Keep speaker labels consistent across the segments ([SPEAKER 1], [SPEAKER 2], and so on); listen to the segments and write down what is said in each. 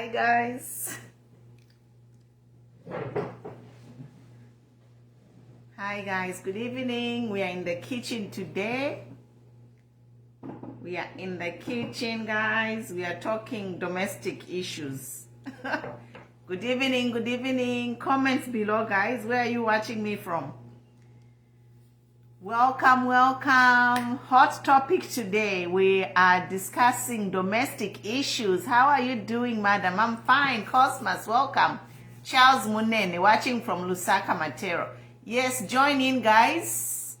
[SPEAKER 1] Hi guys. Hi guys, good evening. We are in the kitchen today. We are in the kitchen, guys. We are talking domestic issues. Good evening, good evening. Comments below, guys. Where are you watching me from? Welcome, welcome. Hot topic today. We are discussing domestic issues. How are you doing, madam? I'm fine. Cosmas, welcome. Charles Munene, watching from Lusaka, Matero. Yes, join in, guys.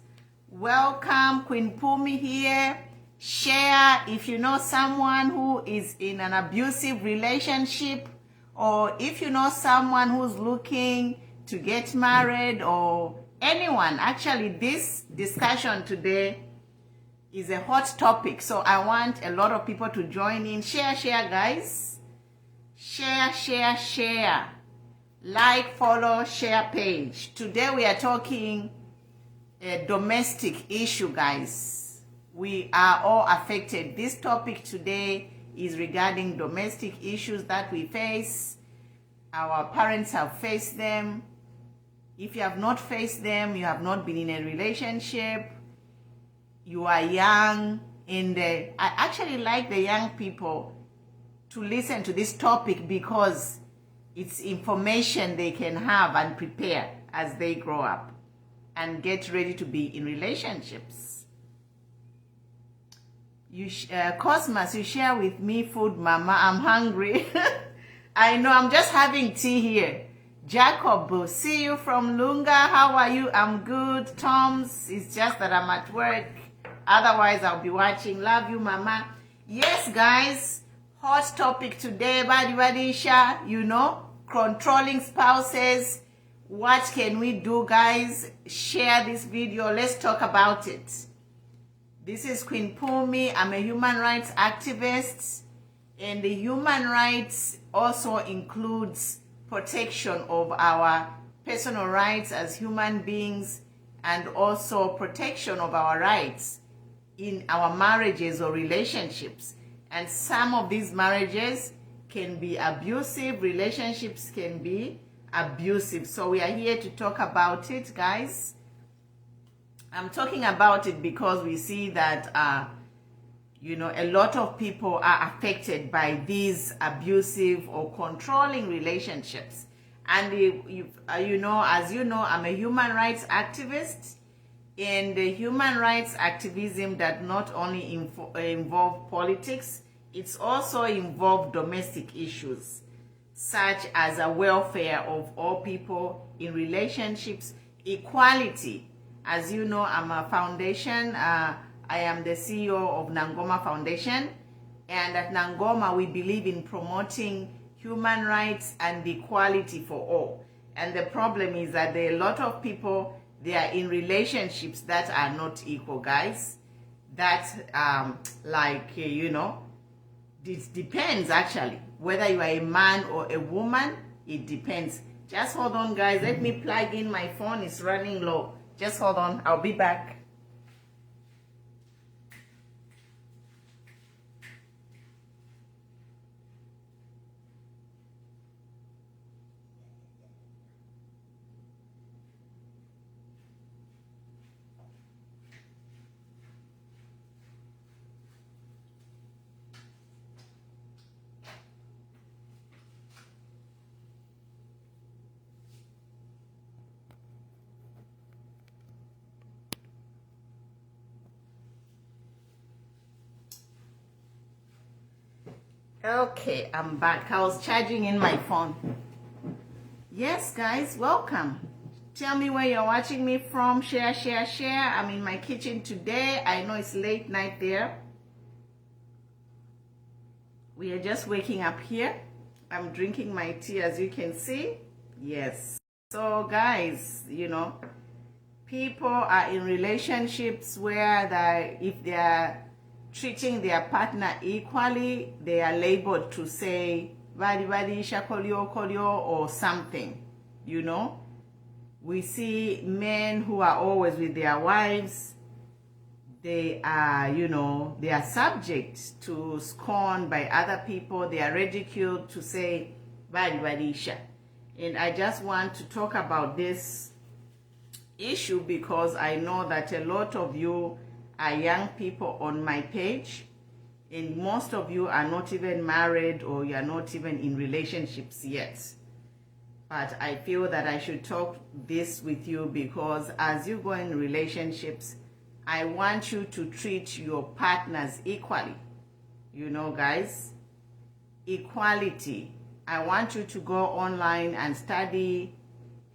[SPEAKER 1] Welcome. Queen Pumi here. Share if you know someone who is in an abusive relationship, or if you know someone who's looking to get married, or anyone. Actually, this discussion today is a hot topic, so I want a lot of people to join in. Share, guys. Share. Like, follow, share page. Today we are talking a domestic issue, guys. We are all affected. This topic today is regarding domestic issues that we face. Our parents have faced them. If you have not faced them, you have not been in a relationship, you are young, and I actually like the young people to listen to this topic because it's information they can have and prepare as they grow up and get ready to be in relationships. Cosmas, you share with me food, mama. I'm hungry. I know, I'm just having tea here. Jacob, see you from Lunga. How are you? I'm good. Tom's, it's just that I'm at work. Otherwise, I'll be watching. Love you, mama. Yes, guys. Hot topic today. Badisha, you know, controlling spouses. What can we do, guys? Share this video. Let's talk about it. This is Queen Pumi. I'm a human rights activist. And the human rights also includes protection of our personal rights as human beings, and also protection of our rights in our marriages or relationships. And some of these marriages can be abusive, relationships can be abusive. So we are here to talk about it, guys. I'm talking about it because we see that you know, a lot of people are affected by these abusive or controlling relationships. And you know, as you know, I'm a human rights activist, and the human rights activism does not only involve politics, it's also involve domestic issues, such as a welfare of all people in relationships, equality. As you know, I'm a foundation, I am the CEO of Nangoma Foundation, and at Nangoma we believe in promoting human rights and equality for all. And the problem is that there are a lot of people, they are in relationships that are not equal, guys. That you know, it depends actually whether you are a man or a woman. It depends. Just hold on, guys. Let me plug in my phone. It's running low. Just hold on. I'll be back. Okay, I'm back. I was charging in my phone. Yes, guys, welcome. Tell me where you're watching me from. Share. I'm in my kitchen today. I know it's late night there. We are just waking up here. I'm drinking my tea, as you can see. Yes. So, guys, you know, people are in relationships where if they are treating their partner equally, they are labeled to say vadi shakolio or something. You know, we see men who are always with their wives, they are, they are subject to scorn by other people. They are ridiculed to say, Badi Badisha. And I just want to talk about this issue because I know that a lot of you are young people on my page, and most of you are not even married or you are not even in relationships yet. But I feel that I should talk this with you because as you go in relationships, I want you to treat your partners equally. Guys, equality. I want you to go online and study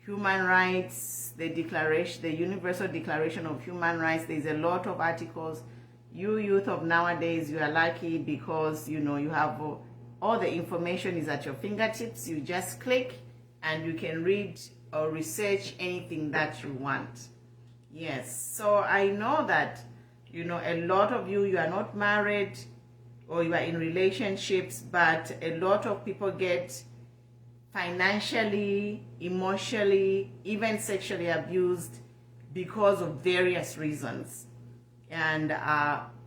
[SPEAKER 1] human rights, the Universal Declaration of Human Rights. There's a lot of articles. You youth of nowadays, you are lucky because, you have all the information is at your fingertips. You just click and you can read or research anything that you want. Yes, so I know that, a lot of you are not married or you are in relationships, but a lot of people get financially, emotionally, even sexually abused because of various reasons. And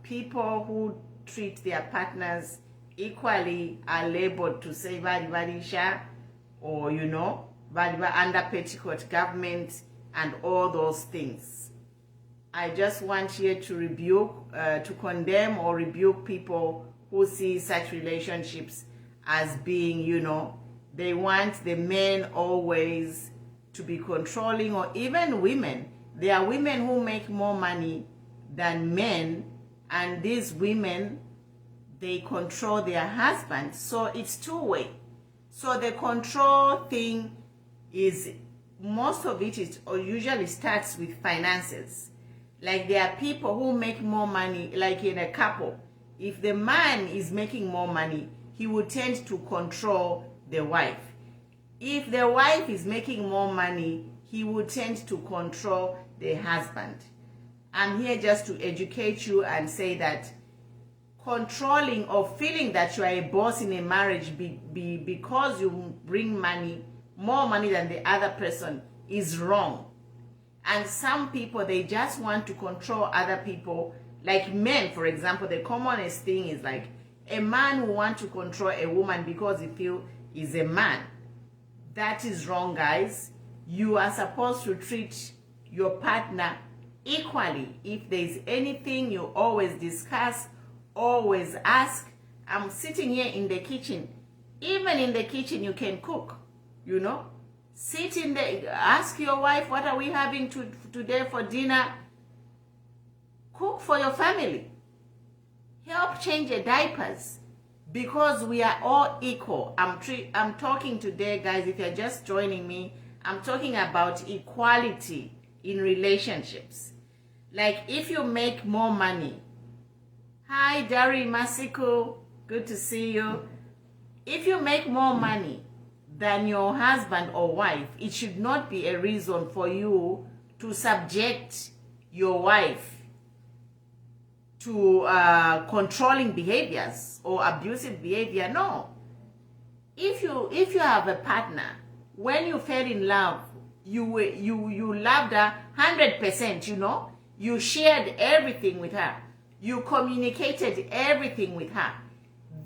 [SPEAKER 1] people who treat their partners equally are labeled to say Badisha or, under petticoat government and all those things. I just want here to rebuke, to condemn or rebuke people who see such relationships as being, they want the men always to be controlling, or even women. There are women who make more money than men, and these women, they control their husbands. So it's two-way. So the control thing is, most of it is, or usually starts with finances. Like there are people who make more money, like in a couple. If the man is making more money, he will tend to control the wife. If the wife is making more money, he will tend to control the husband. I'm here just to educate you and say that controlling or feeling that you are a boss in a marriage because you bring money, more money than the other person, is wrong. And some people, they just want to control other people. Like men, for example, the commonest thing is like a man who wants to control a woman because he feels he's a man. That is wrong, guys. You are supposed to treat your partner equally. If there's anything, you always discuss, always ask. I'm sitting here in the kitchen. Even in the kitchen, you can cook, Sit in there, ask your wife, what are we having today for dinner? Cook for your family. Help change the diapers. Because we are all equal. I'm talking today, guys, if you're just joining me, I'm talking about equality in relationships. Like if you make more money. Hi, Dari Masiko. Good to see you. If you make more money than your husband or wife, it should not be a reason for you to subject your wife to controlling behaviors or abusive behavior. No. If you have a partner, when you fell in love, you loved her 100%, you shared everything with her, you communicated everything with her.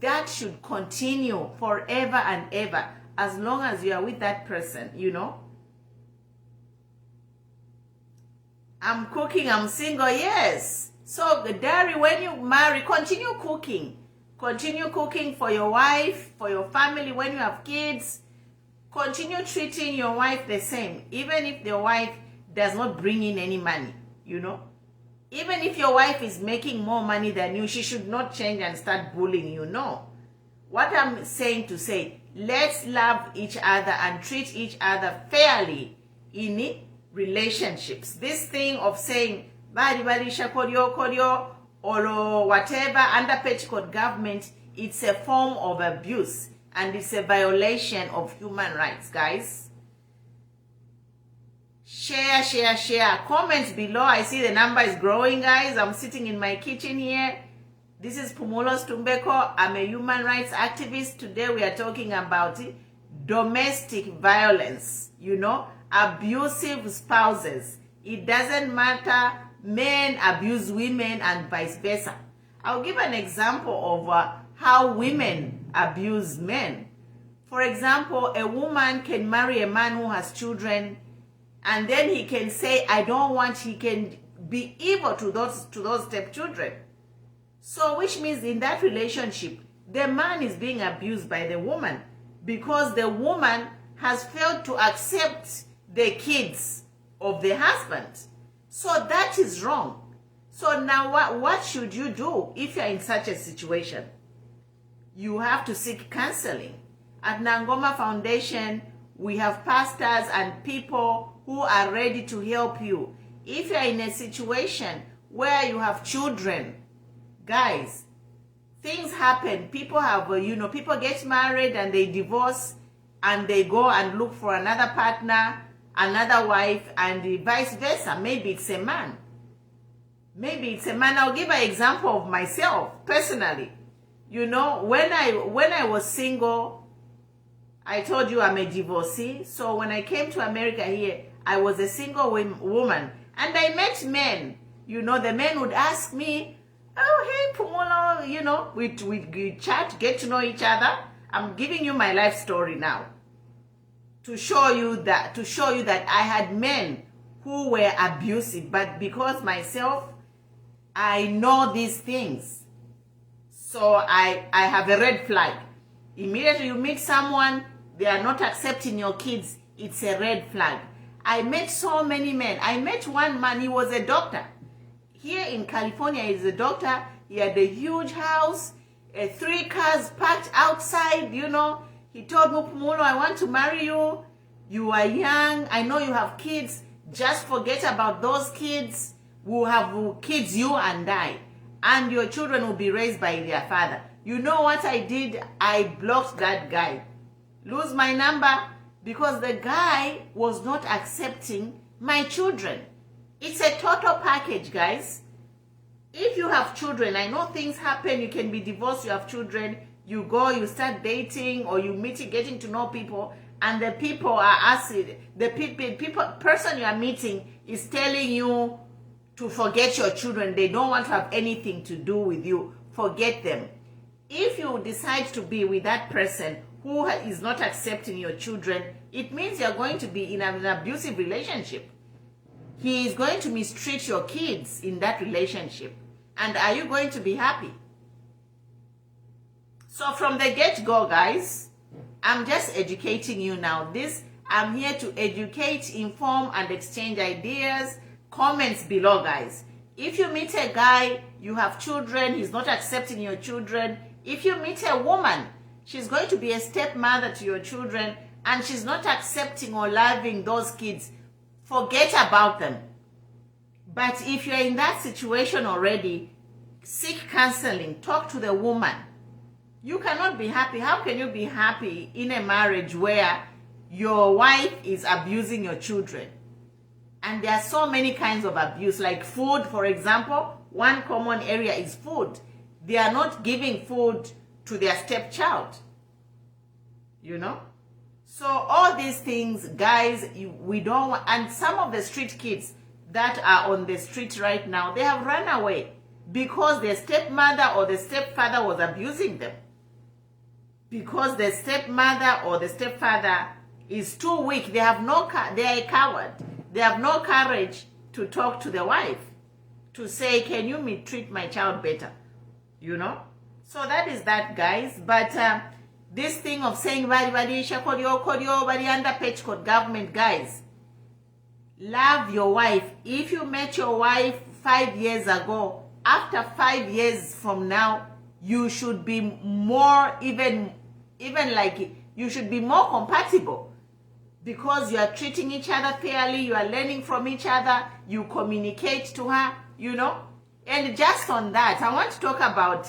[SPEAKER 1] That should continue forever and ever, as long as you are with that person, I'm cooking, I'm single, yes. So, Dari, when you marry, continue cooking. Continue cooking for your wife, for your family. When you have kids, continue treating your wife the same. Even if the wife does not bring in any money, Even if your wife is making more money than you, she should not change and start bullying you. No. What I'm saying to say, let's love each other and treat each other fairly in relationships. This thing of saying, Badi Kodyo, or whatever, under petticoat government, it's a form of abuse and it's a violation of human rights, guys. Share. Comments below. I see the number is growing, guys. I'm sitting in my kitchen here. This is Pumulos Tumbeko. I'm a human rights activist. Today we are talking about domestic violence, abusive spouses. It doesn't matter men abuse women and vice versa. I'll give an example of how women abuse men. For example, a woman can marry a man who has children, and then he can say, I don't want, he can be evil to those stepchildren. So which means in that relationship, the man is being abused by the woman because the woman has failed to accept the kids of the husband. So that is wrong. So now what should you do if you're in such a situation? You have to seek counseling. At Nangoma Foundation, we have pastors and people who are ready to help you. If you're in a situation where you have children, guys, things happen. People have, people get married and they divorce and they go and look for another partner, another wife, and vice versa. Maybe it's a man. Maybe it's a man. I'll give an example of myself personally. When I was single, I told you I'm a divorcee. So when I came to America here, I was a single woman. And I met men. The men would ask me, oh, hey, Phumulo, we chat, get to know each other. I'm giving you my life story now to show you that I had men who were abusive, but because myself, I know these things. So I have a red flag. Immediately you meet someone, they are not accepting your kids, it's a red flag. I met so many men. I met one man, he was a doctor. Here in California, he's a doctor. He had a huge house, 3 cars parked outside, He told me, Phumulo, I want to marry you. You are young. I know you have kids. Just forget about those kids. We'll have kids, you and I. And your children will be raised by their father. You know what I did? I blocked that guy. Lose my number because the guy was not accepting my children. It's a total package, guys. If you have children, I know things happen. You can be divorced, you have children. You go, you start dating, or you meet, getting to know people, and the people are asking, person you are meeting is telling you to forget your children. They don't want to have anything to do with you. Forget them. If you decide to be with that person who is not accepting your children, it means you're going to be in an abusive relationship. He is going to mistreat your kids in that relationship. And are you going to be happy? So from the get-go, guys, I'm just educating you now. I'm here to educate, inform, and exchange ideas. Comments below, guys. If you meet a guy, you have children, he's not accepting your children. If you meet a woman, she's going to be a stepmother to your children, and she's not accepting or loving those kids, forget about them. But if you're in that situation already, seek counseling, talk to the woman. You cannot be happy. How can you be happy in a marriage where your wife is abusing your children? And there are so many kinds of abuse, like food, for example. One common area is food. They are not giving food to their stepchild. So all these things, guys, we don't want. And some of the street kids that are on the street right now, they have run away because their stepmother or the stepfather was abusing them. Because the stepmother or the stepfather is too weak. They are a coward. They have no courage to talk to the wife, to say, can you treat my child better? So that is that, guys. But this thing of saying, government, guys, love your wife. If you met your wife 5 years ago, after 5 years from now, you should be more, even like, you should be more compatible. Because you are treating each other fairly, you are learning from each other, you communicate to her, And just on that, I want to talk about,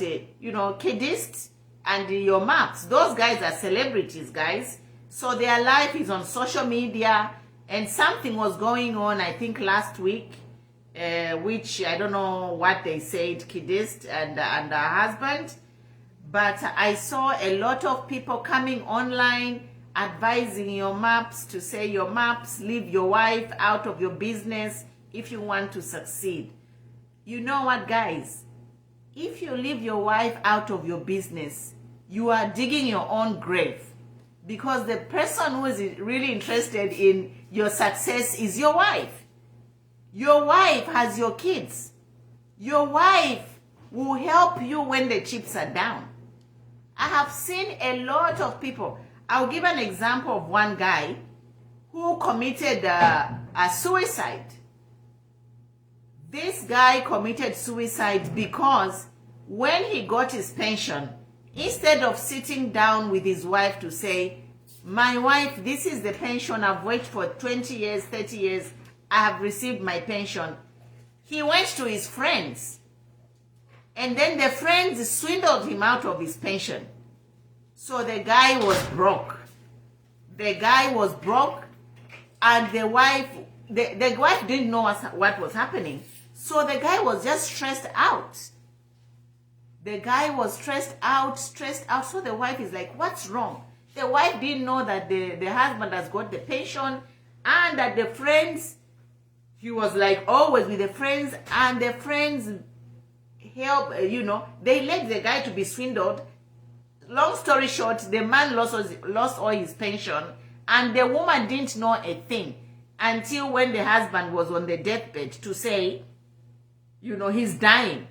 [SPEAKER 1] kiddists and your maps. Those guys are celebrities, guys. So their life is on social media, and something was going on, I think, last week, which I don't know what they said, kiddist and her husband. But I saw a lot of people coming online advising your maps to say, your maps, leave your wife out of your business if you want to succeed. You know what, guys? If you leave your wife out of your business, you are digging your own grave, because the person who is really interested in your success is your wife. Your wife has your kids. Your wife will help you when the chips are down. I have seen a lot of people. I'll give an example of one guy who committed a suicide. This guy committed suicide because when he got his pension, instead of sitting down with his wife to say, my wife, this is the pension I've worked for 20 years, 30 years, I have received my pension. He went to his friends, and then the friends swindled him out of his pension. So the guy was broke. The guy was broke, and the wife didn't know what was happening. So the guy was just stressed out. The guy was stressed out. So the wife is like, what's wrong? The wife didn't know that the husband has got the pension, and that the friends, he was like always with the friends, and the friends help, they let the guy to be swindled. Long story short, the man lost all his pension, and the woman didn't know a thing until when the husband was on the deathbed to say, he's dying.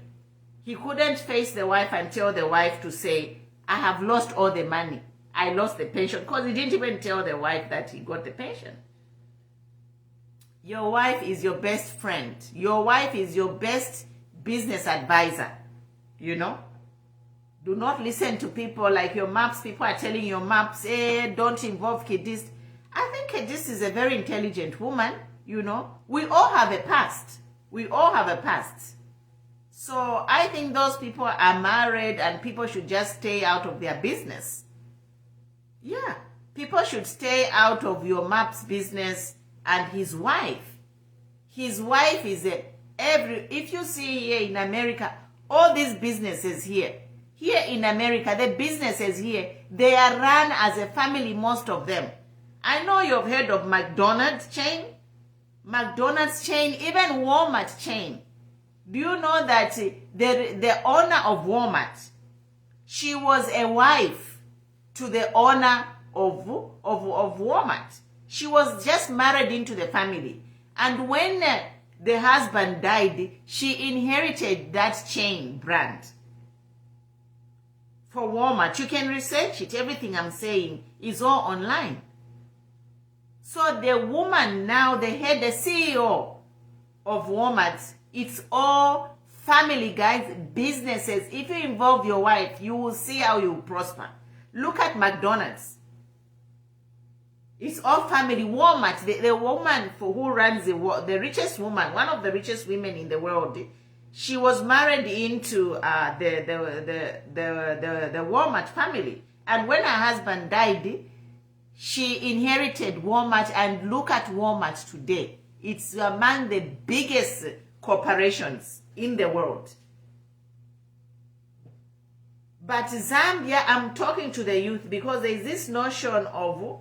[SPEAKER 1] He couldn't face the wife and tell the wife to say, I have lost all the money. I lost the pension, because he didn't even tell the wife that he got the pension. Your wife is your best friend. Your wife is your best business advisor. Do not listen to people like your maps. People are telling your maps, hey, don't involve Kedist. I think Kedist is a very intelligent woman. We all have a past. We all have a past. So I think those people are married, and people should just stay out of their business. Yeah, people should stay out of your map's business and his wife. His wife is if you see here in America, all these businesses here in America, the businesses here, they are run as a family, most of them. I know you've heard of McDonald's chain, even Walmart chain. Do you know that the owner of Walmart, she was a wife to the owner of Walmart. She was just married into the family. And when the husband died, she inherited that chain brand for Walmart. You can research it. Everything I'm saying is all online. So the woman now, the CEO of Walmart, it's all family, guys, businesses. If you involve your wife, you will see how you prosper. Look at McDonald's. It's all family. Walmart, the woman who runs the richest woman, one of the richest women in the world, she was married into the Walmart family. And when her husband died, she inherited Walmart, and look at Walmart today. It's among the biggest corporations in the world. But Zambia, I'm talking to the youth, because there is this notion of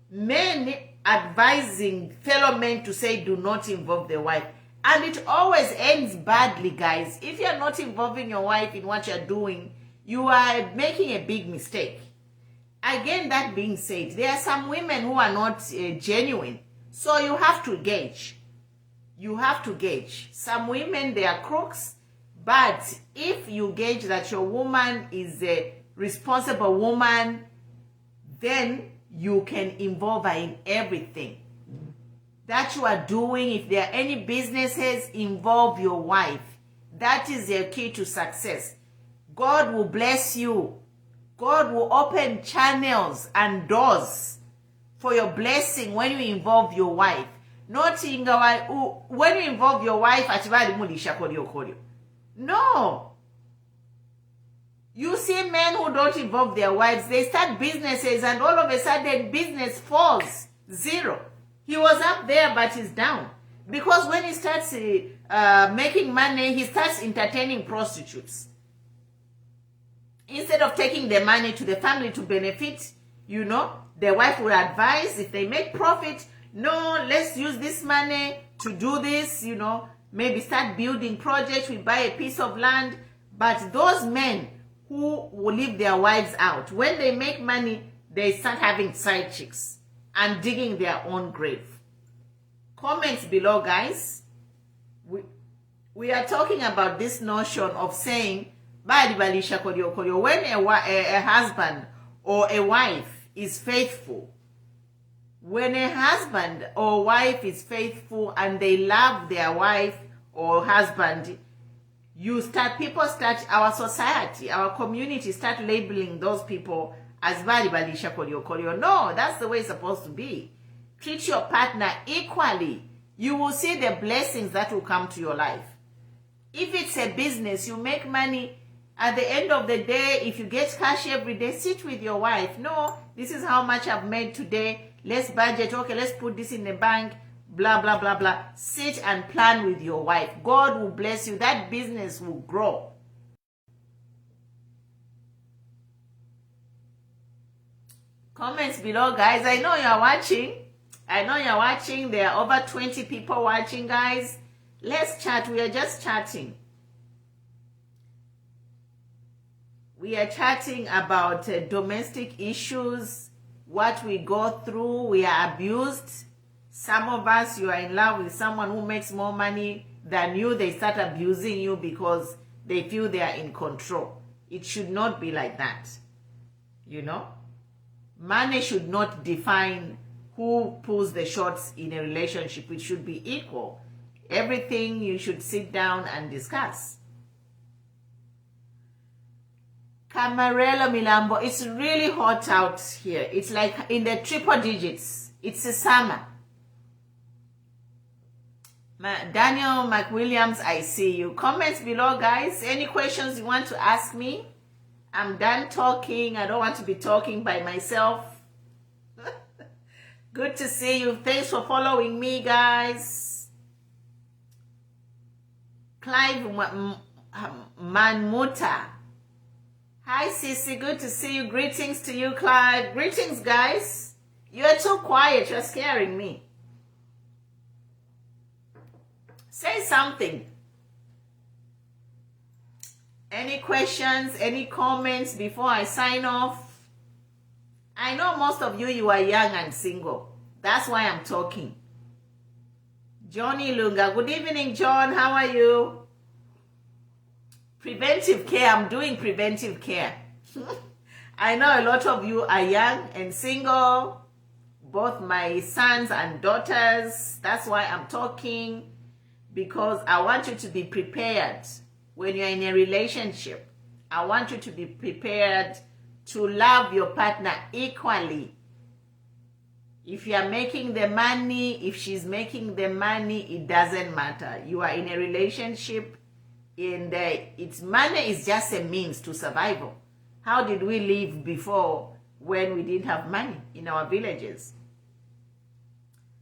[SPEAKER 1] men advising fellow men to say, do not involve the wife. And it always ends badly, guys. If you're not involving your wife in what you're doing, you are making a big mistake. Again, that being said, there are some women who are not genuine. So you have to gauge. You have to gauge. Some women, they are crooks. But if you gauge that your woman is a responsible woman, then you can involve her in everything that you are doing. If there are any businesses, involve your wife. That is the key to success. God will bless you. God will open channels and doors for your blessing when you involve your wife. Not in when you involve your wife, no. You see men who don't involve their wives, they start businesses, and all of a sudden business falls zero. He was up there, but he's down. Because when he starts making money, he starts entertaining prostitutes. Instead of taking the money to the family to benefit, the wife will advise, if they make profit, no, let's use this money to do this, maybe start building projects, we buy a piece of land. But those men who will leave their wives out, when they make money, they start having side chicks and digging their own grave. Comments below, guys. We are talking about this notion of saying, when a husband or a wife is faithful, when a husband or wife is faithful and they love their wife or husband, people start, our society, our community start labeling those people as balibalisha kolio. No, that's the way it's supposed to be. Treat your partner equally. You will see the blessings that will come to your life. If it's a business, you make money. At the end of the day, if you get cash every day, sit with your wife. No, this is how much I've made today. Let's budget. Okay, let's put this in the bank. Blah, blah, blah, blah. Sit and plan with your wife. God will bless you. That business will grow. Comments below, guys. I know you're watching. There are over 20 people watching, guys. Let's chat. We are just chatting. We are chatting about domestic issues, what we go through. We are abused. Some of us, you are in love with someone who makes more money than you. They start abusing you because they feel they are in control. It should not be like that. You know? Money should not define who pulls the shots in a relationship. It should be equal. Everything you should sit down and discuss. Camarello Milambo, it's really hot out here. It's like in the triple digits. It's a summer. Daniel McWilliams, I see you. Comments below, guys. Any questions you want to ask me? I'm done talking. I don't want to be talking by myself. Good to see you. Thanks for following me, guys. Clive Manmuta. Hi, Sissy. Good to see you. Greetings to you, Clive. Greetings, guys. You're too quiet. You're scaring me. Say something. Any questions, any comments before I sign off? I know most of you are young and single. That's why I'm talking. Johnny Lunga. Good evening, John. How are you? Preventive care. I'm doing preventive care. I know a lot of you are young and single. Both my sons and daughters. That's why I'm talking. Because I want you to be prepared when you're in a relationship. I want you to be prepared to love your partner equally. If you are making the money, if she's making the money, it doesn't matter. You are in a relationship, and money is just a means to survival. How did we live before when we didn't have money in our villages?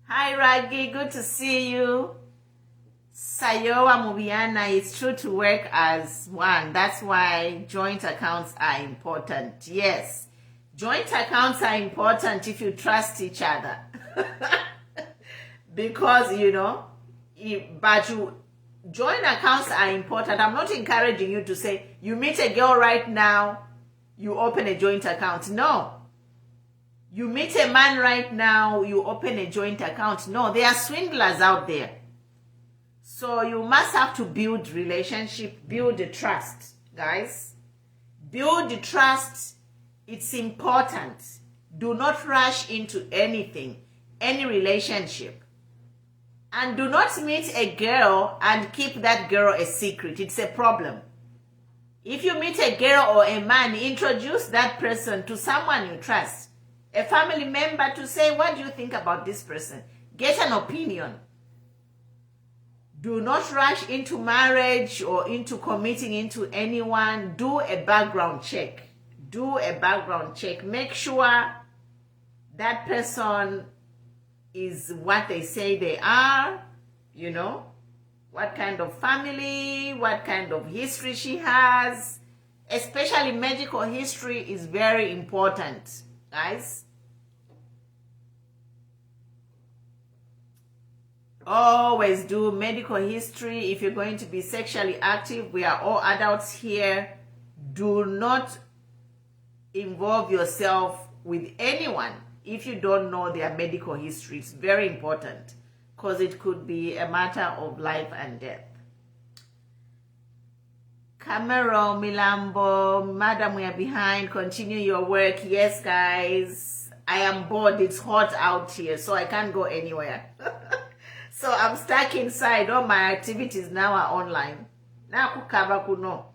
[SPEAKER 1] Hi, Raggi. Good to see you. Sayowa Mubiana, it's true to work as one. That's why joint accounts are important. Yes, joint accounts are important if you trust each other. Because, joint accounts are important. I'm not encouraging you to say, you meet a girl right now, you open a joint account. No. You meet a man right now, you open a joint account. No, there are swindlers out there. So you must have to build relationship, build the trust, guys. Build the trust. It's important. Do not rush into anything, any relationship. And do not meet a girl and keep that girl a secret. It's a problem. If you meet a girl or a man, introduce that person to someone you trust. A family member to say, what do you think about this person? Get an opinion. Do not rush into marriage or into committing into anyone. Do a background check. Do a background check. Make sure that person is what they say they are. What kind of family, what kind of history she has. Especially medical history is very important, guys. Always do medical history. If you're going to be sexually active, we are all adults here. Do not involve yourself with anyone if you don't know their medical history. It's very important because it could be a matter of life and death. Camero, Milambo, Madam, we are behind. Continue your work. Yes, guys. I am bored. It's hot out here, so I can't go anywhere. So I'm stuck inside. All my activities now are online. Now kukaba kuno.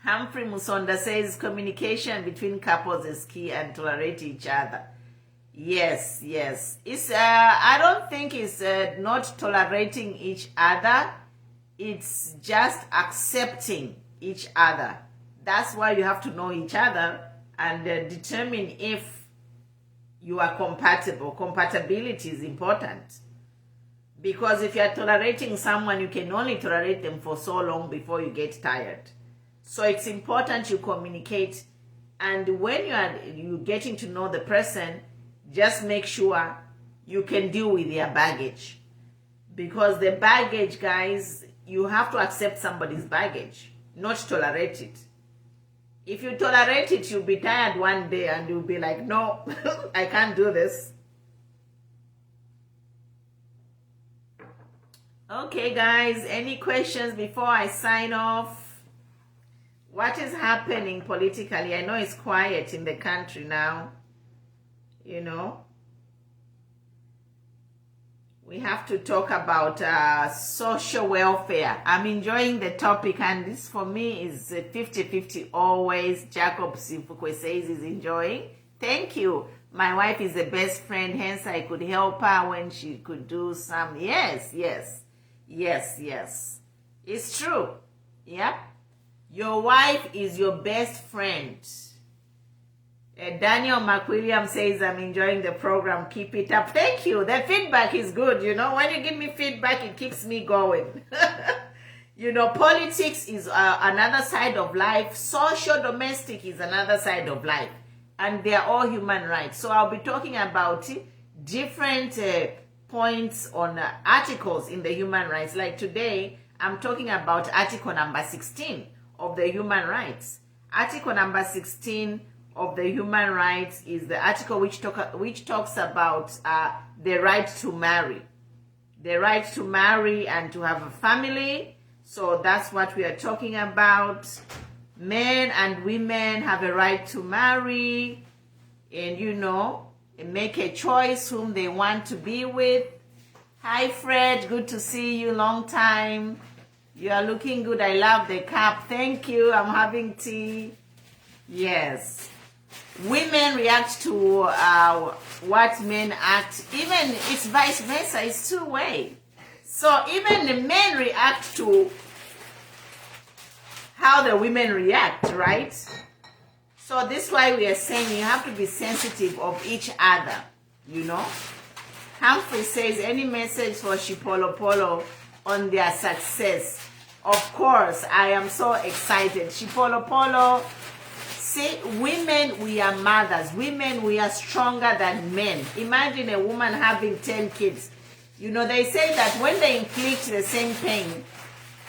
[SPEAKER 1] Humphrey Musonda says communication between couples is key and tolerate each other. Yes, yes. It's I don't think it's not tolerating each other. It's just accepting each other. That's why you have to know each other and determine if you are compatible. Compatibility is important. Because if you are tolerating someone, you can only tolerate them for so long before you get tired. So it's important you communicate. And when you're getting to know the person, just make sure you can deal with their baggage. Because the baggage, guys, you have to accept somebody's baggage, not tolerate it. If you tolerate it, you'll be tired one day and you'll be like, no, I can't do this. Okay, guys, any questions before I sign off? What is happening politically? I know it's quiet in the country now. You know, we have to talk about social welfare. I'm enjoying the topic, and this for me is 50-50 always. Jacob Sifukwe says he's enjoying. Thank you. My wife is the best friend, hence I could help her when she could do some. Yes, yes, yes, yes. It's true. Yep. Your wife is your best friend. Daniel McWilliam says, I'm enjoying the program. Keep it up. Thank you. The feedback is good. You know, when you give me feedback, it keeps me going. You know, politics is another side of life. Social domestic is another side of life. And they are all human rights. So I'll be talking about different points on articles in the human rights. Like today, I'm talking about article number 16 of the human rights. Article number 16 of the human rights is the article which talks about the right to marry. The right to marry and to have a family. So that's what we are talking about. Men and women have a right to marry and, you know, make a choice whom they want to be with. Hi, Fred. Good to see you. Long time. You are looking good. I love the cap. Thank you. I'm having tea. Yes. Women react to what men act. Even it's vice versa. It's two-way. So even the men react to how the women react, right? So this is why we are saying you have to be sensitive of each other, you know. Humphrey says, any message for Shipolo Polo on their success? Of course, I am so excited. Shipolo Polo, see, women, we are mothers. Women, we are stronger than men. Imagine a woman having 10 kids. You know, they say that when they inflict the same pain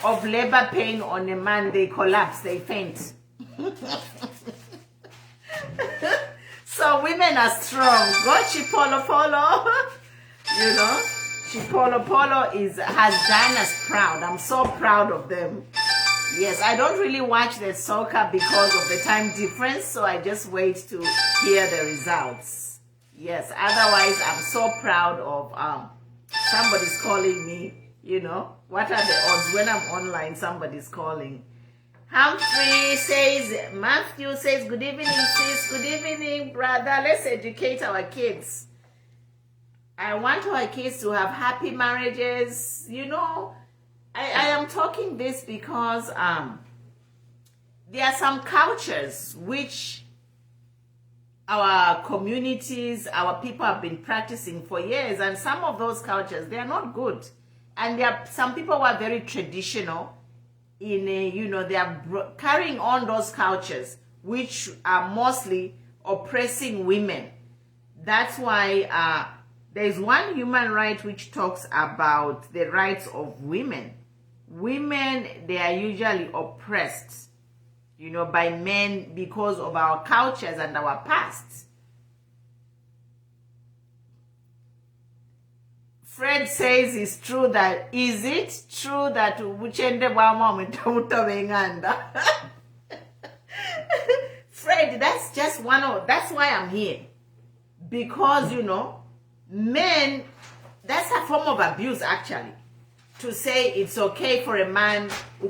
[SPEAKER 1] of labor pain on a man, they collapse, they faint. So women are strong. God, Chipolo Polo, you know, Chipolo Polo has done us proud. I'm so proud of them. Yes, I don't really watch the soccer because of the time difference, so I just wait to hear the results. Yes, otherwise I'm so proud of somebody's calling me, you know. What are the odds when I'm online, somebody's calling. Humphrey says, Matthew says, good evening, sis. Good evening, brother. Let's educate our kids. I want our kids to have happy marriages. You know, I am talking this because there are some cultures which our communities, our people have been practicing for years. And some of those cultures, they are not good. And there are some people who are very traditional in a, you know, they are carrying on those cultures which are mostly oppressing women. That's why there's one human right which talks about the rights of women. Women, they are usually oppressed, by men because of our cultures and our pasts. Fred says it's true that, is it true that Uchende Wama Utobenganda? Fred, that's just that's why I'm here. Because, men, that's a form of abuse actually. To say it's okay for a man, to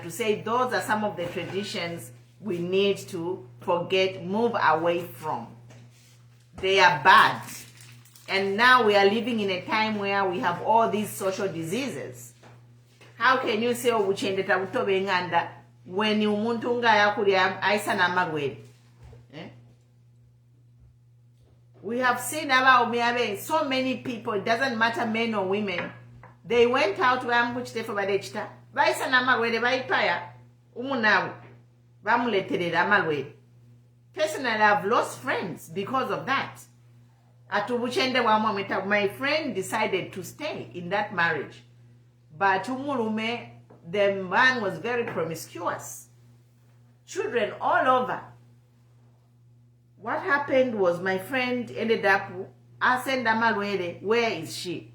[SPEAKER 1] say those are some of the traditions we need to move away from. They are bad. And now we are living in a time where we have all these social diseases. How can you say when you muntunga yakulia aisa na magwedi? We have seen about so many people, it doesn't matter men or women, they went out which they for badechita. Baisa na magwedi baipaya umunabu bamuleterera amalwedi. Personally, I've lost friends because of that. My friend decided to stay in that marriage. But umurume, the man was very promiscuous. Children all over. What happened was my friend ended up asking Damalwede, where is she?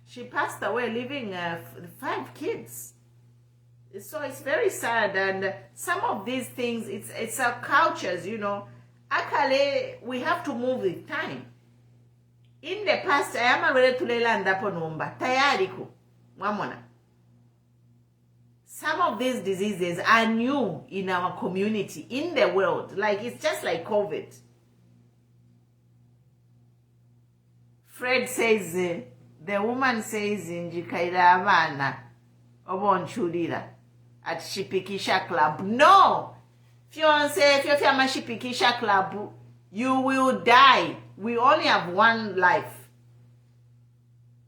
[SPEAKER 1] She passed away leaving 5 kids. So it's very sad, and some of these things, it's our cultures, Akale, we have to move with time. In the past, I am ready to land up on Tayariku. Mamona. Some of these diseases are new in our community, in the world. Like, it's just like COVID. Fred says, the woman says in Jikaira Havana, Obon Chulira, at Shipikisha Club. No! Fiance, if you're a Shipikisha Club, you will die. We only have one life.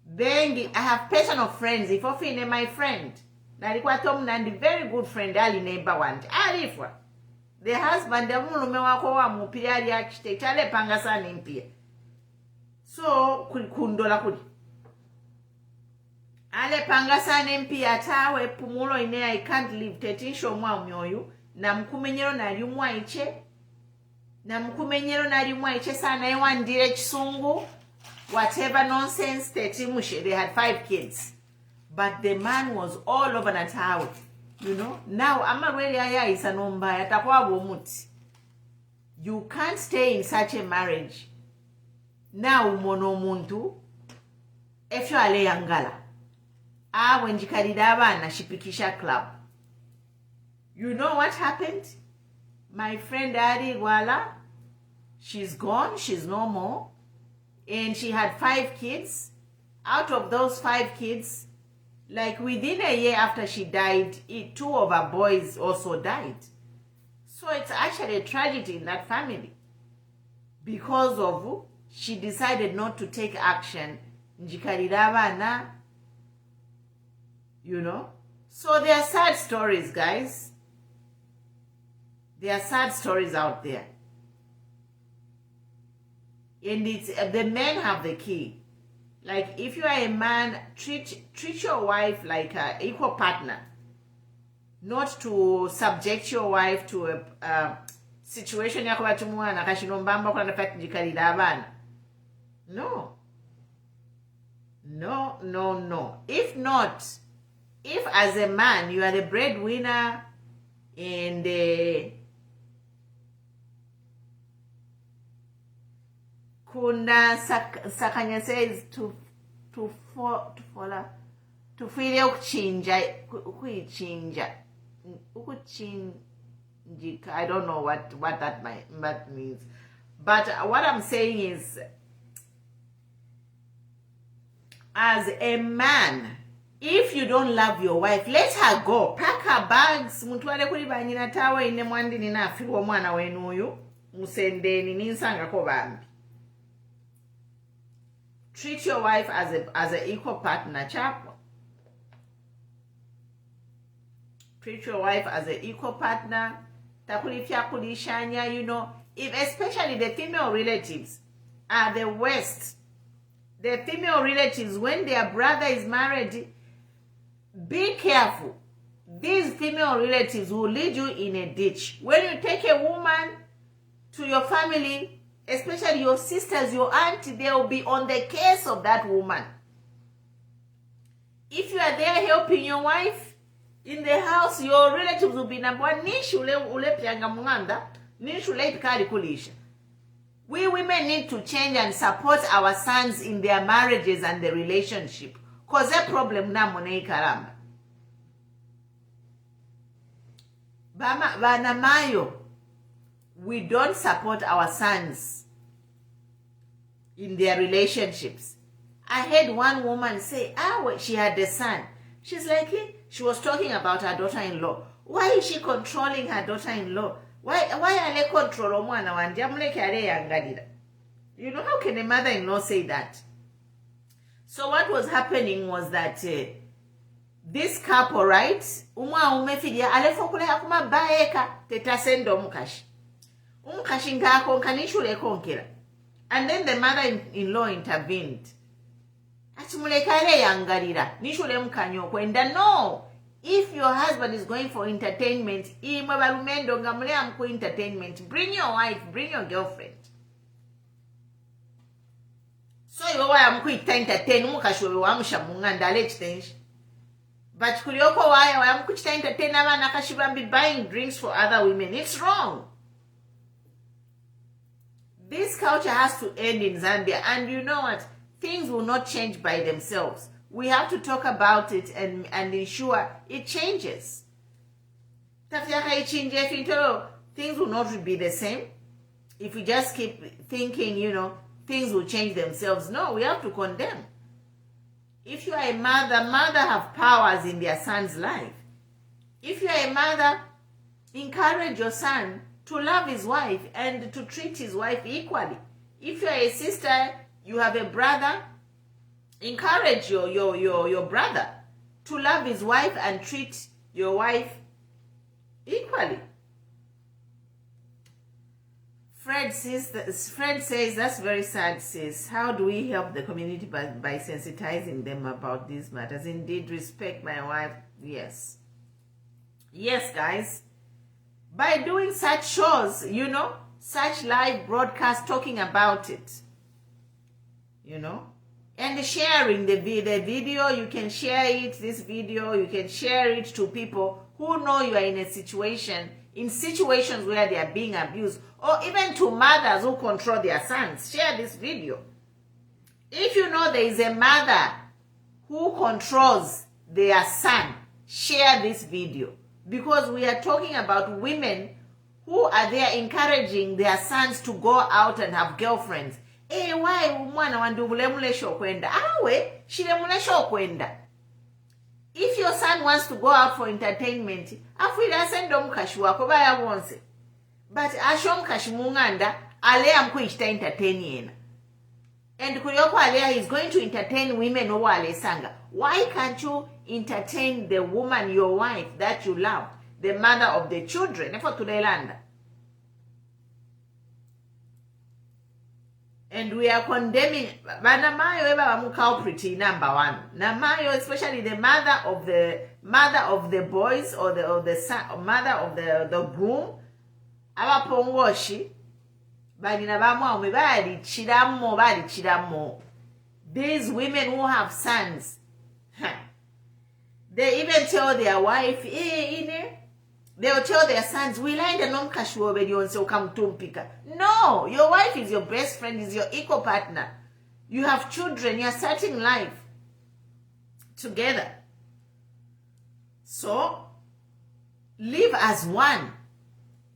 [SPEAKER 1] Then I have personal friends. If you're my friend, Narikwa Tom Nandi, very good friend, Ali neighbor one. Arifwa. The husband, the woman, wa mupiri architect, ale pangasa nimpia. So, kundola kudi. Ale pangasa nimpia tawe pumulo ine I can't live. Tetisho mwa myoyu. Na mkumenyero na liumwa iche. Na mkumenyero na liumwa iche sana ewandire chisungu. Whatever nonsense, tetimushe. They had 5 kids. But the man was all over Natawi. Now, Amareli Aya is an umbaya. Takwa womuti. You can't stay in such a marriage. Now, mono muntu. Efyo ale yangala. Wenjikaridaba na Shipikisha Club. You know what happened? My friend Ari Wala, she's gone, she's no more. And she had 5 kids. Out of those 5 kids, like within a year after she died, 2 of her boys also died. So it's actually a tragedy in that family. Because of, she decided not to take action. Njikaridaba na, So there are sad stories, guys. There are sad stories out there. And the men have the key. Like, if you are a man, treat your wife like an equal partner. Not to subject your wife to a situation ya kwa tumua na kashilombamba kwa nafati jikalida abana. No. No, no, no. If not, if as a man you are the breadwinner and Kunda Sakanya says to feel ukuchinja. I don't know what that means. But what I'm saying is, as a man, if you don't love your wife, let her go. Pack her bags. Mutwale kuli banyina tawe ine mwandi nina afiwa mwana wenu uyu. Musendeni ninsanga ko bambi. Treat your wife as an equal partner, chapo. treat your wife as an equal partner. You know, if especially the female relatives are the worst. The female relatives, when their brother is married, be careful. These female relatives will lead you in a ditch. When you take a woman to your family, especially your sisters, your auntie, they will be on the case of that woman. If you are there helping your wife in the house, your relatives will be number one. We women need to change and support our sons in their marriages and the relationship. Cause that problem na monei karamba. Banamayo, we don't support our sons in their relationships. I heard one woman say, she had a son. She's like, she was talking about her daughter-in-law. Why is she controlling her daughter-in-law? Why are they controlling one? You know, how can a mother-in-law say that? So what was happening was that this couple, right? And then the mother-in-law intervened. No. If your husband is going for entertainment, bring your wife, bring your girlfriend. So you are entertain but kulioko waya entertain be buying drinks for other women. It's wrong. This culture has to end in Zambia, and you know what? Things will not change by themselves. We have to talk about it and ensure it changes. Things will not be the same. If we just keep thinking, you know, things will change themselves. No, we have to condemn. If you are a mother, mother have powers in their son's life. If you are a mother, encourage your son to love his wife and to treat his wife equally. If you are a sister, you have a brother, encourage your brother to love his wife and treat your wife equally. Fred says, that's very sad, sis. How do we help the community by sensitizing them about these matters? Indeed, respect my wife. Yes. Yes, guys. By doing such shows, you know, such live broadcasts talking about it, you know, and sharing the video, you can share it, this video, you can share it to people who know you are in situations where they are being abused, or even to mothers who control their sons. Share this video. If you know there is a mother who controls their son, share this video. Because we are talking about women who are there encouraging their sons to go out and have girlfriends. Why umwana wandu mulemulesho kwenda? Awe, shilemulesho kwenda. If your son wants to go out for entertainment, afwida sendo mukashi wako baya wonse. But asho mukashi munganda, alea mkuishita entertain yena. And kulioko alea is going to entertain women who are sanga. Why can't you entertain the woman, your wife, that you love, the mother of the children? And we are condemning Banamayo eba culprit number one. Namayo, especially the mother of the boys or the son, mother of the groom. Aba pongoshi. These women who have sons, they even tell their wife, they'll tell their sons, no, your wife is your best friend, is your equal partner. You have children, you're starting life together. So, live as one.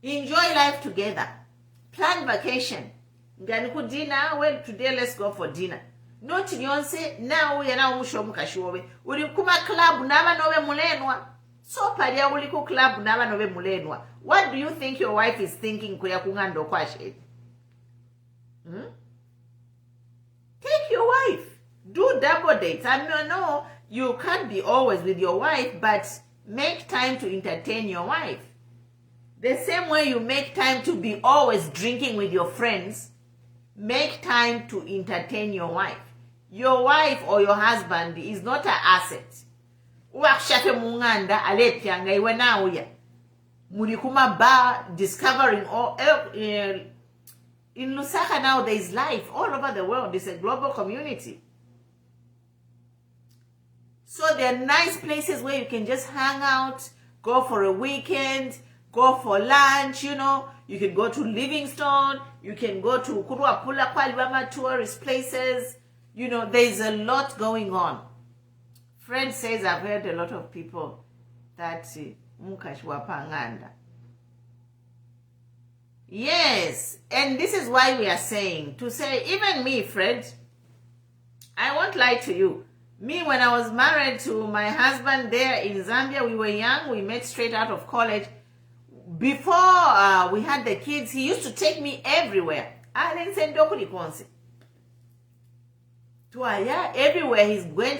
[SPEAKER 1] Enjoy life together. Plan vacation. Ngani dinner, well, today let's go for dinner. Not nyonse, now we are now musho mukashobe. Uli kuma club naba nobe mulenwa. So palia uli ku club naba nobe mulenwa. What do you think your wife is thinking kuya kungando kwashe? Take your wife. Do double dates. I know you can't be always with your wife, but Make time to entertain your wife. The same way you make time to be always drinking with your friends, make time to entertain your wife. Your wife or your husband is not an asset. Uwakushafe munganda alepyanga iwe nauya. Mulikuma bar discovering all in Lusaka now there is life all over the world. It's a global community. So there are nice places where you can just hang out, go for a weekend, go for lunch, you know. You can go to Livingstone, you can go to Kuruapula Kwalibama tourist places. You know, there's a lot going on. Friend says I've heard a lot of people that mukashwapanganda. Yes, and this is why we are saying, to say, even me, Fred, I won't lie to you. Me, when I was married to my husband there in Zambia, we were young, we met straight out of college. Before we had the kids, he used to take me everywhere. Everywhere he's going,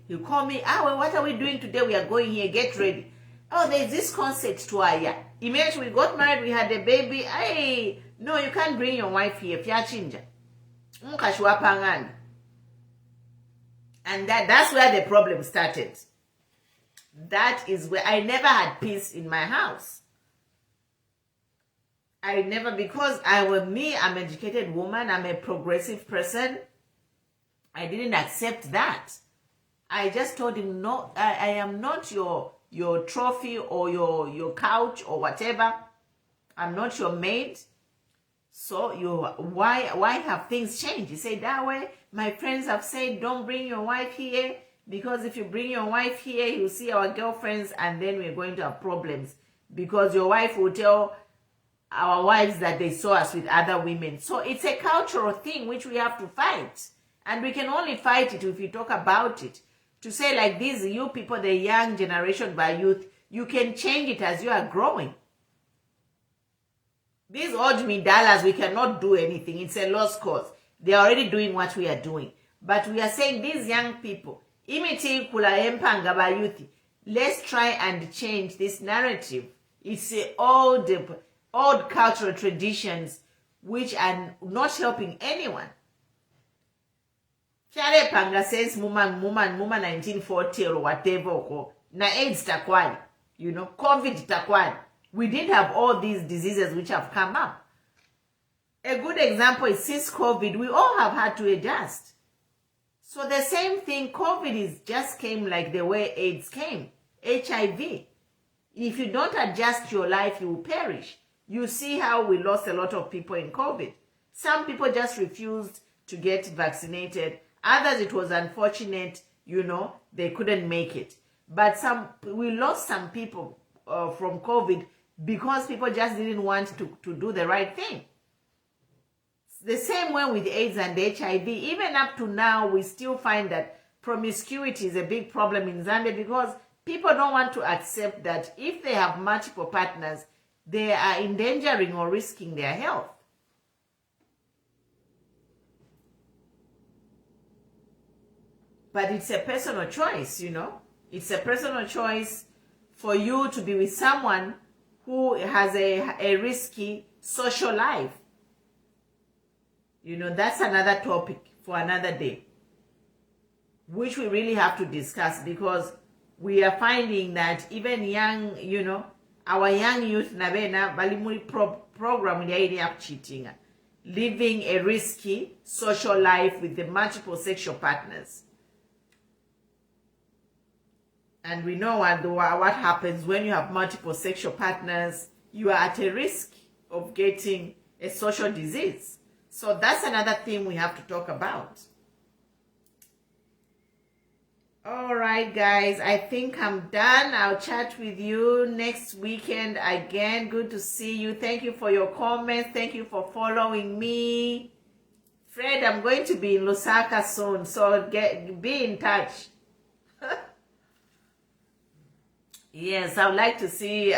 [SPEAKER 1] he'll call me, what are we doing today? We are going here, get ready. Oh, there's this concert to Aya. Immediately we got married, we had a baby. Hey, no, you can't bring your wife here. And that's where the problem started. That is where I never had peace in my house. Because I'm an educated woman, I'm a progressive person. I didn't accept that. I just told him, no, I am not your trophy or your couch or whatever. I'm not your maid. So why have things changed? He said, that way, my friends have said, don't bring your wife here, because if you bring your wife here, you'll see our girlfriends and then we're going to have problems, because your wife will tell our wives that they saw us with other women. So it's a cultural thing which we have to fight. And we can only fight it if you talk about it. To say like these, you people, the young generation by youth, you can change it as you are growing. These old Midalas, we cannot do anything. It's a lost cause. They are already doing what we are doing. But we are saying these young people, let's try and change this narrative. It's old cultural traditions which are not helping anyone. Chale panga says muma 1940 or whatever, na AIDS takwani, you know, COVID takwani. We didn't have all these diseases which have come up. A good example is since COVID, we all have had to adjust. So the same thing, COVID just came like the way AIDS came, HIV. If you don't adjust your life, you will perish. You see how we lost a lot of people in COVID. Some people just refused to get vaccinated. Others, it was unfortunate, you know, they couldn't make it. But we lost some people from COVID because people just didn't want to do the right thing. The same way with AIDS and HIV. Even up to now, we still find that promiscuity is a big problem in Zambia because people don't want to accept that if they have multiple partners, they are endangering or risking their health. But it's a personal choice, you know. It's a personal choice for you to be with someone who has a risky social life. You know, that's another topic for another day, which we really have to discuss, because we are finding that even young, you know, our young youth, nabena balimuri program of cheating, living a risky social life with the multiple sexual partners. And we know what happens when you have multiple sexual partners. You are at a risk of getting a social disease. So that's another thing we have to talk about. All right, guys, I think I'm done. I'll chat with you next weekend again. Good to see you. Thank you for your comments. Thank you for following me. Fred, I'm going to be in Lusaka soon, so be in touch. Yes, I would like to see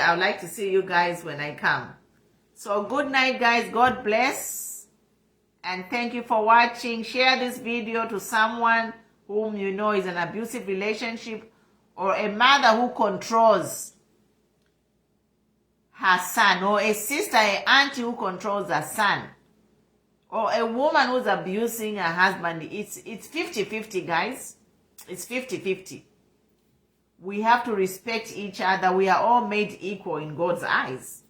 [SPEAKER 1] you guys when I come. So good night, guys. God bless. And thank you for watching. Share this video to someone whom you know is in an abusive relationship or a mother who controls her son, or a sister, an auntie who controls her son, or a woman who's abusing her husband, it's 50-50, guys. It's 50-50. We have to respect each other. We are all made equal in God's eyes.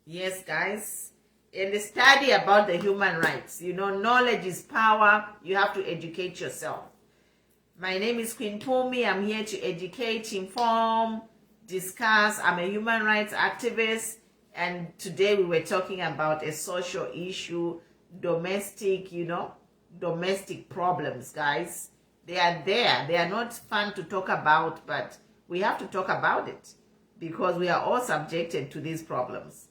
[SPEAKER 1] Yes, guys. And study about the human rights. You know, knowledge is power. You have to educate yourself. My name is Queen Pumi. I'm here to educate, inform, discuss. I'm a human rights activist. And today we were talking about a social issue, domestic, domestic problems, guys. They are there. They are not fun to talk about, but we have to talk about it because we are all subjected to these problems.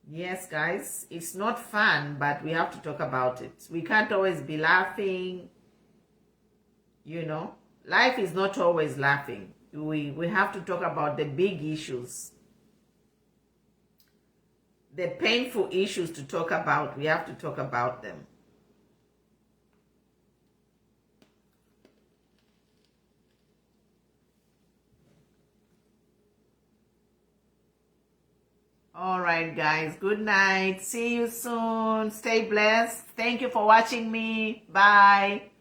[SPEAKER 1] Yes, guys, it's not fun, but we have to talk about it. We can't always be laughing. Life is not always laughing. We have to talk about the big issues. The painful issues to talk about, we have to talk about them. All right, guys. Good night. See you soon. Stay blessed. Thank you for watching me. Bye.